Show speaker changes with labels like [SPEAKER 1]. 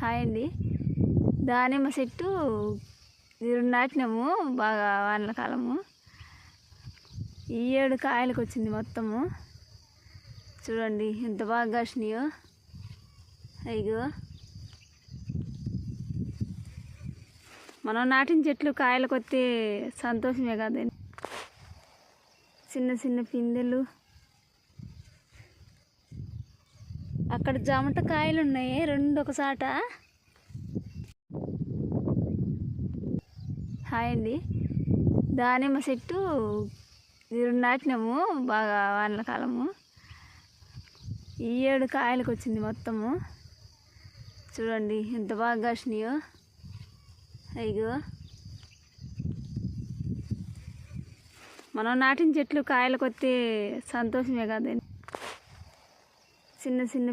[SPEAKER 1] Hi అండి. దానిమ్మ చెట్టు నాటినాము బాగా వానల కాలము. ఈ ఏడు కాయలకు వచ్చింది మొత్తము. చూడండి ఎంత బాగా కాసినాయో. అయ్యో, మనం నాటిన చెట్లు కాయలకు వస్తే సంతోషమే కదండి. చిన్న చిన్న పిందెలు. అక్కడ జామట కాయలు ఉన్నాయి రెండు ఒకసాట. హాయ్ అండి. దానిమ్మ చెట్టు నాటినాము బాగా వానల కాలము. ఈ ఏడు కాయలకు వచ్చింది మొత్తము. చూడండి ఎంత బాగా కాసినాయో. అయ్యో, మనం నాటిన చెట్లు కాయలకు వస్తే సంతోషమే కదండి. చిన్న చిన్న